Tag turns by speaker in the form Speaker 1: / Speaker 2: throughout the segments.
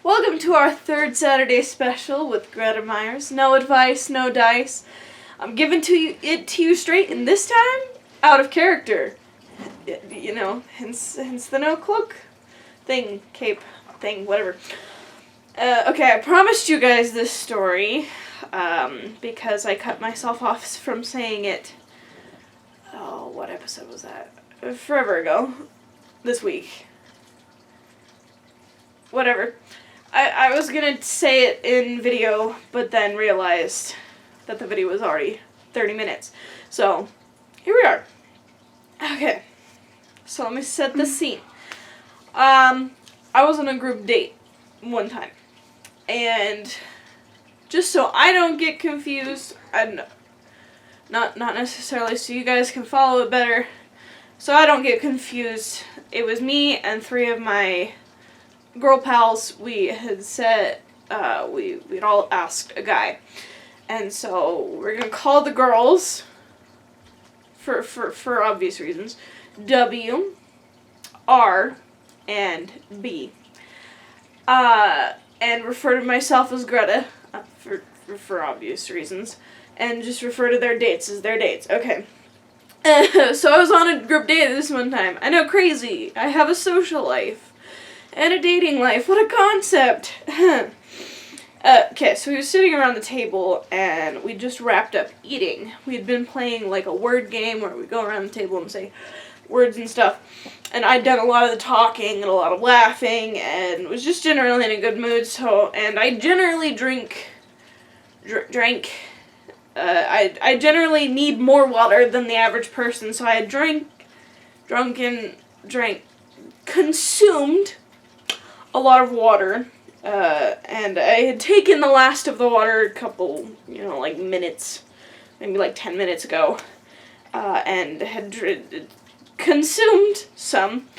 Speaker 1: Welcome to our third Saturday special with Gretta Myers. No advice, no dice. I'm giving it to you straight, and this time, out of character. You know, hence the no cloak thing, cape thing, whatever. Okay, I promised you guys this story, because I cut myself off from saying it. Oh, what episode was that? Forever ago. This week. Whatever. I was gonna say it in video, but then realized that the video was already 30 minutes. So, here we are. Okay. So let me set the scene. I was on a group date one time. And just so I don't get confused, and not necessarily so you guys can follow it better, so I don't get confused, it was me and 3 of my girl pals. We had said, we'd all asked a guy. And so we're gonna call the girls, for obvious reasons, W, R, and B. And refer to myself as Greta, for obvious reasons. And just refer to their dates as their dates. Okay. So I was on a group date this one time. I know, crazy. I have a social life. And a dating life. What a concept. Okay, so we were sitting around the table, and we just wrapped up eating. We had been playing, like, a word game where we go around the table and say words and stuff. And I'd done a lot of the talking and a lot of laughing, and was just generally in a good mood, and I generally drank, I generally need more water than the average person, so I had consumed a lot of water, and I had taken the last of the water a couple, minutes, maybe like 10 minutes ago, and had consumed some.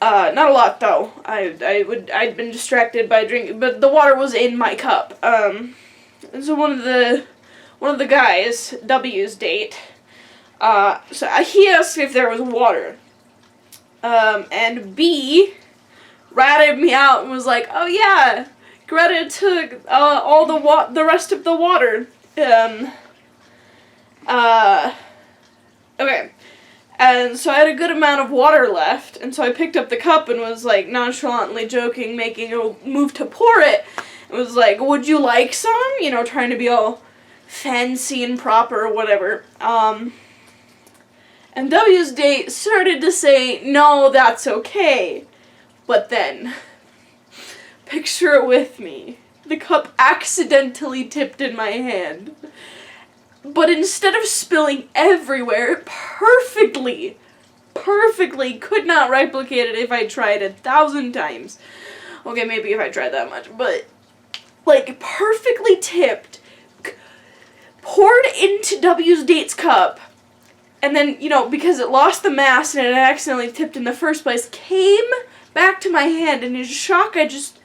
Speaker 1: Not a lot though. I'd been distracted by drinking, but the water was in my cup. And so one of the guys, W's date, so he asked if there was water, and B ratted me out and was like, "Oh yeah, Greta took all the rest of the water." Okay. And so I had a good amount of water left, and so I picked up the cup and was like nonchalantly joking, making a move to pour it. It was like, "Would you like some?" Trying to be all fancy and proper or whatever. And W's date started to say, "No, that's okay." But then, picture it with me. The cup accidentally tipped in my hand. But instead of spilling everywhere, it perfectly could not replicate it if I tried 1,000 times. Okay, maybe if I tried that much, but, like, perfectly tipped, poured into W's date's cup, and then, because it lost the mass and it accidentally tipped in the first place, came back to my hand, and in shock, I just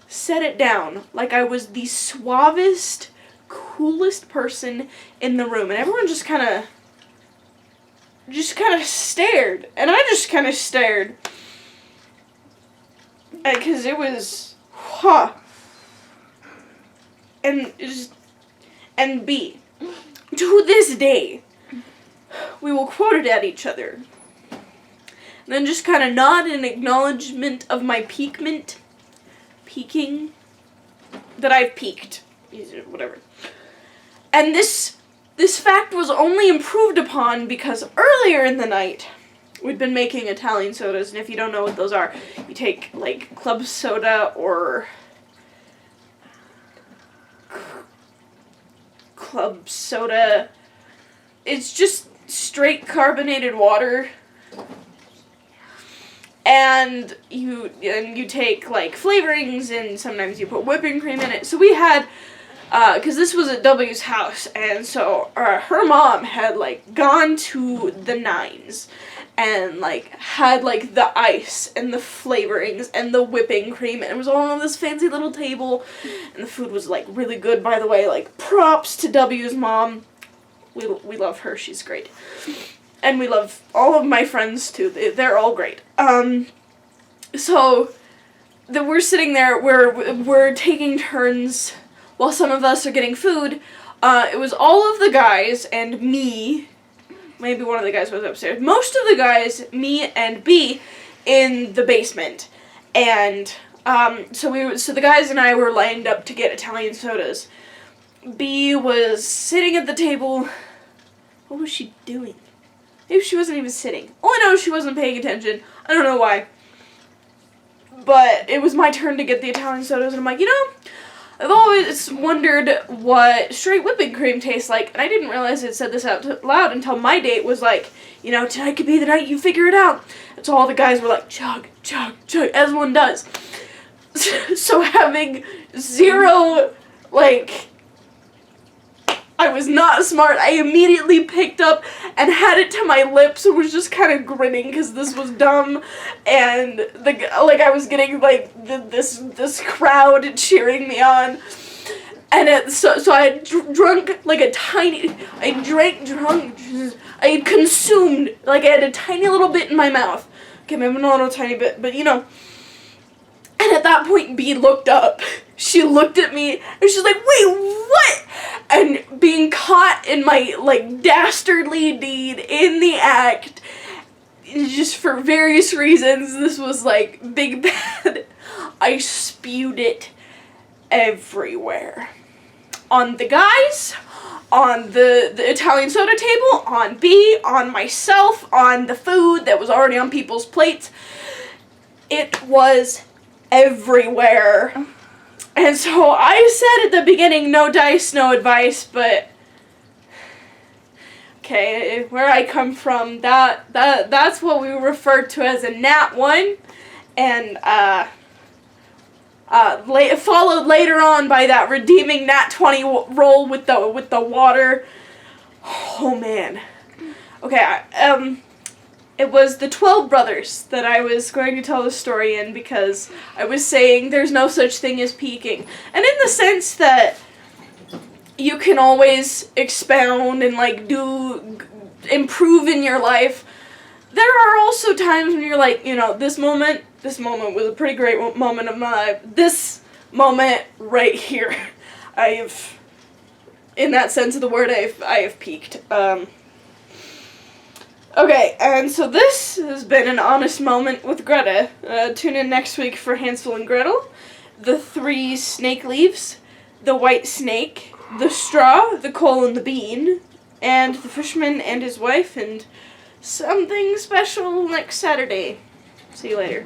Speaker 1: set it down like I was the suavest, coolest person in the room, and everyone just kind of stared, and I just kind of stared, because it was, and B, to this day, we will quote it at each other. And then just kind of nod in acknowledgement of my peaking, that I've peaked, whatever. And this fact was only improved upon because earlier in the night, we'd been making Italian sodas, and if you don't know what those are, you take, like, club soda or club soda. It's just straight carbonated water. And you take, like, flavorings, and sometimes you put whipping cream in it. So we had, because this was at W's house, and so her mom had, like, gone to the nines, and, like, had, like, the ice, and the flavorings, and the whipping cream, and it was all on this fancy little table, and the food was, like, really good, by the way. Like, props to W's mom. We love her, she's great. And we love all of my friends, too. They're all great. So, that we're sitting there, we're taking turns while some of us are getting food. It was all of the guys and me. Maybe one of the guys was upstairs. Most of the guys, me and B, in the basement. And so the guys and I were lined up to get Italian sodas. B was sitting at the table. What was she doing? Maybe she wasn't even sitting. All I know is she wasn't paying attention. I don't know why. But it was my turn to get the Italian sodas, and I'm like, I've always wondered what straight whipping cream tastes like, and I didn't realize it said this out loud until my date was like, tonight could be the night you figure it out. And so all the guys were like, chug, chug, chug, as one does. So having zero, I was not smart. I immediately picked up and had it to my lips and was just kind of grinning because this was dumb, and I was getting this crowd cheering me on, and so I had drunk I had consumed, I had a tiny little bit in my mouth. Okay, maybe not a tiny bit, but And at that point, B looked up. She looked at me, and she's like, wait, what? And being caught in my, dastardly deed in the act, just for various reasons, this was, big bad. I spewed it everywhere. On the guys, on the Italian soda table, on B, on myself, on the food that was already on people's plates. It was everywhere. And so I said at the beginning, no dice, no advice, but okay, where I come from, that's what we refer to as a nat 1, and followed later on by that redeeming nat 20 roll with the water. Oh man. Okay, it was the 12 brothers that I was going to tell the story in, because I was saying there's no such thing as peaking. And in the sense that you can always expound and improve in your life, there are also times when you're like, this moment was a pretty great moment of my life. This moment right here, in that sense of the word, I have peaked. Okay, and so this has been an honest moment with Greta. Tune in next week for Hansel and Gretel, the 3 snake leaves, the white snake, the straw, the coal, and the bean, and the fisherman and his wife, and something special next Saturday. See you later.